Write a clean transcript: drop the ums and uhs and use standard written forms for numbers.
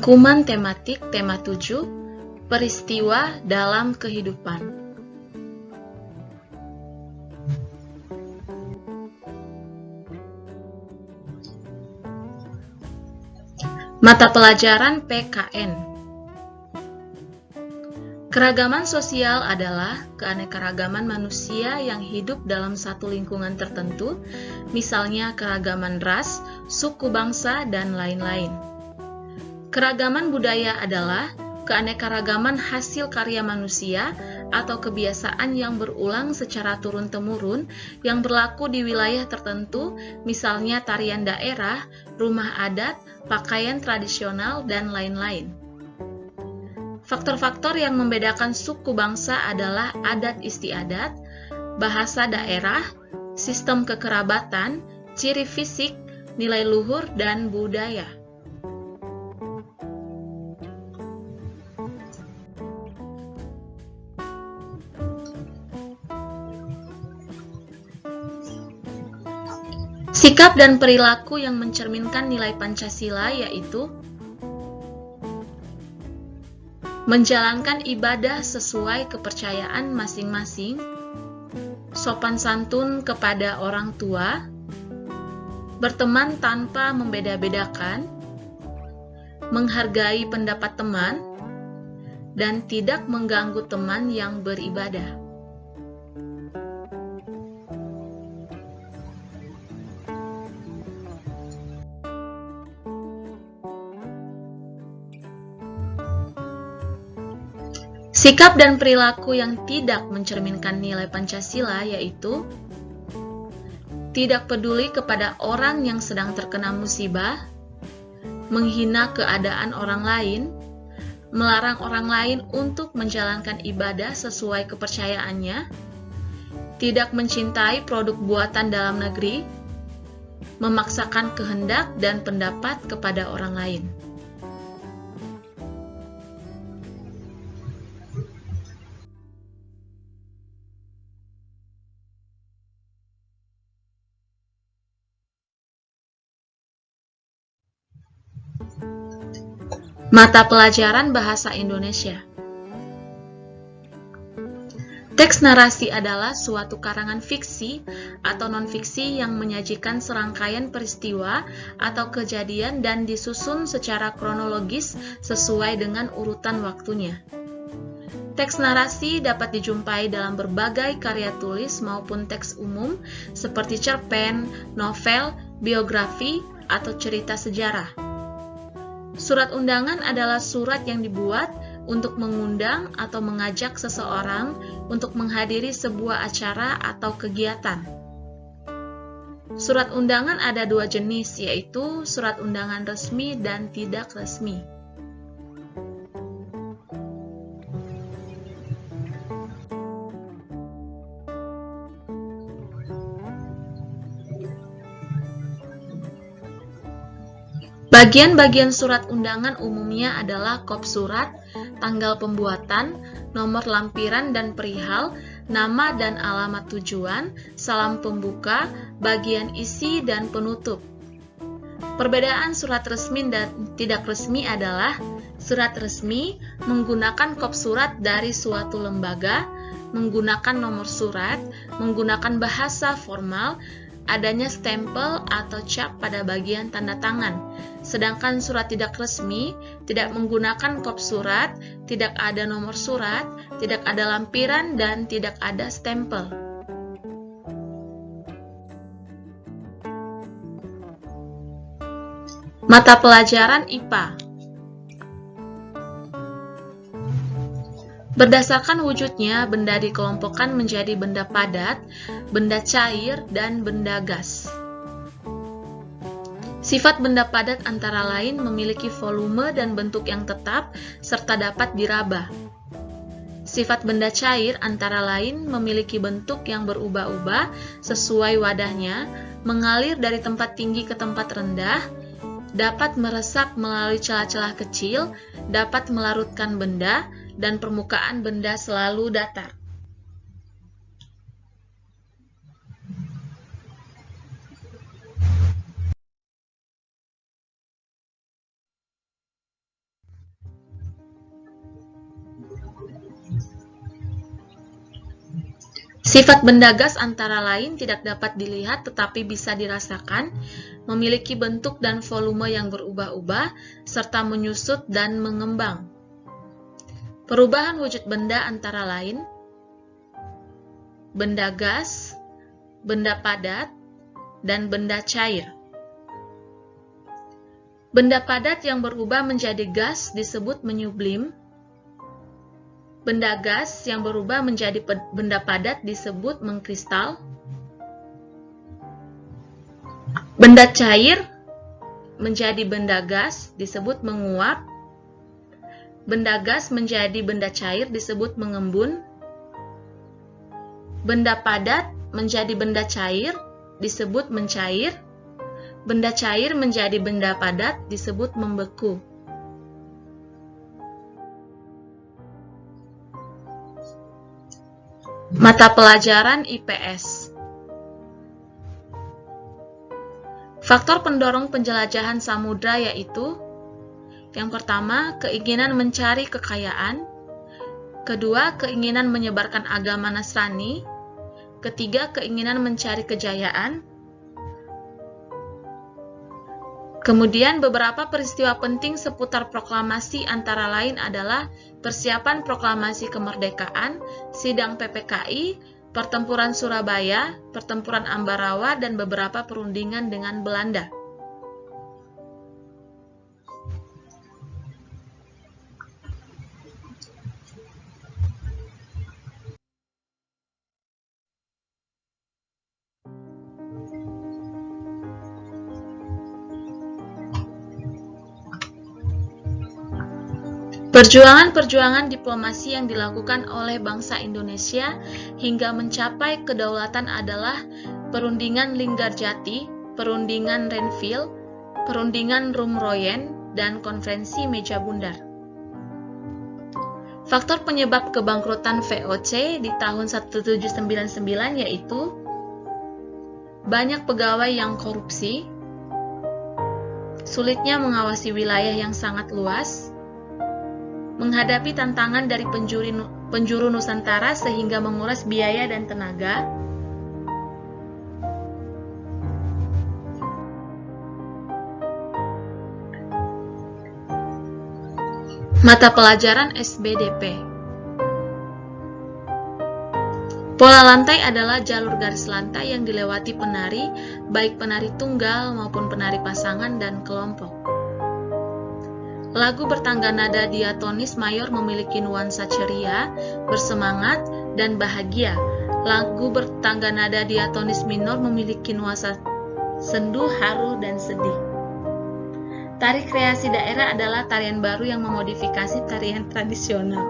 Rangkuman tematik tema 7, peristiwa dalam kehidupan. Mata pelajaran PKN. Keragaman sosial adalah keanekaragaman manusia yang hidup dalam satu lingkungan tertentu, misalnya keragaman ras, suku bangsa, dan lain-lain. Keragaman budaya adalah keanekaragaman hasil karya manusia atau kebiasaan yang berulang secara turun-temurun yang berlaku di wilayah tertentu, misalnya tarian daerah, rumah adat, pakaian tradisional, dan lain-lain. Faktor-faktor yang membedakan suku bangsa adalah adat istiadat, bahasa daerah, sistem kekerabatan, ciri fisik, nilai luhur, dan budaya. Sikap dan perilaku yang mencerminkan nilai Pancasila yaitu menjalankan ibadah sesuai kepercayaan masing-masing, sopan santun kepada orang tua, berteman tanpa membeda-bedakan, menghargai pendapat teman, dan tidak mengganggu teman yang beribadah. Sikap dan perilaku yang tidak mencerminkan nilai Pancasila yaitu tidak peduli kepada orang yang sedang terkena musibah, menghina keadaan orang lain, melarang orang lain untuk menjalankan ibadah sesuai kepercayaannya, tidak mencintai produk buatan dalam negeri, memaksakan kehendak dan pendapat kepada orang lain. Mata pelajaran Bahasa Indonesia. Teks narasi adalah suatu karangan fiksi atau non-fiksi yang menyajikan serangkaian peristiwa atau kejadian dan disusun secara kronologis sesuai dengan urutan waktunya. Teks narasi dapat dijumpai dalam berbagai karya tulis maupun teks umum seperti cerpen, novel, biografi, atau cerita sejarah. Surat undangan adalah surat yang dibuat untuk mengundang atau mengajak seseorang untuk menghadiri sebuah acara atau kegiatan. Surat undangan ada dua jenis, yaitu surat undangan resmi dan tidak resmi. Bagian-bagian surat undangan umumnya adalah kop surat, tanggal pembuatan, nomor lampiran dan perihal, nama dan alamat tujuan, salam pembuka, bagian isi, dan penutup. Perbedaan surat resmi dan tidak resmi adalah surat resmi menggunakan kop surat dari suatu lembaga, menggunakan nomor surat, menggunakan bahasa formal, adanya stempel atau cap pada bagian tanda tangan. Sedangkan surat tidak resmi tidak menggunakan kop surat, tidak ada nomor surat, tidak ada lampiran, dan tidak ada stempel. Mata pelajaran IPA. Berdasarkan wujudnya, benda dikelompokkan menjadi benda padat, benda cair, dan benda gas. Sifat benda padat antara lain memiliki volume dan bentuk yang tetap, serta dapat diraba. Sifat benda cair antara lain memiliki bentuk yang berubah-ubah sesuai wadahnya, mengalir dari tempat tinggi ke tempat rendah, dapat meresap melalui celah-celah kecil, dapat melarutkan benda, dan permukaan benda selalu datar. Sifat benda gas antara lain tidak dapat dilihat tetapi bisa dirasakan, memiliki bentuk dan volume yang berubah-ubah, serta menyusut dan mengembang. Perubahan wujud benda antara lain benda gas, benda padat, dan benda cair. Benda padat yang berubah menjadi gas disebut menyublim. Benda gas yang berubah menjadi benda padat disebut mengkristal. Benda cair menjadi benda gas disebut menguap. Benda gas menjadi benda cair disebut mengembun. Benda padat menjadi benda cair disebut mencair. Benda cair menjadi benda padat disebut membeku. Mata pelajaran IPS. Faktor pendorong penjelajahan samudra yaitu: yang pertama, keinginan mencari kekayaan. Kedua, keinginan menyebarkan agama Nasrani. Ketiga, keinginan mencari kejayaan. Kemudian beberapa peristiwa penting seputar proklamasi antara lain adalah persiapan proklamasi kemerdekaan, sidang PPKI, pertempuran Surabaya, pertempuran Ambarawa, dan beberapa perundingan dengan Belanda. Perjuangan-perjuangan diplomasi yang dilakukan oleh bangsa Indonesia hingga mencapai kedaulatan adalah perundingan Linggarjati, perundingan Renville, perundingan Rumroyen, dan konferensi Meja Bundar. Faktor penyebab kebangkrutan VOC di tahun 1799 yaitu banyak pegawai yang korupsi, sulitnya mengawasi wilayah yang sangat luas, menghadapi tantangan dari penjuru Nusantara sehingga menguras biaya dan tenaga, mata pelajaran SBDP. Pola lantai adalah jalur garis lantai yang dilewati penari, baik penari tunggal maupun penari pasangan dan kelompok. Lagu bertangga nada diatonis mayor memiliki nuansa ceria, bersemangat, dan bahagia. Lagu bertangga nada diatonis minor memiliki nuansa sendu, haru, dan sedih. Tari kreasi daerah adalah tarian baru yang memodifikasi tarian tradisional.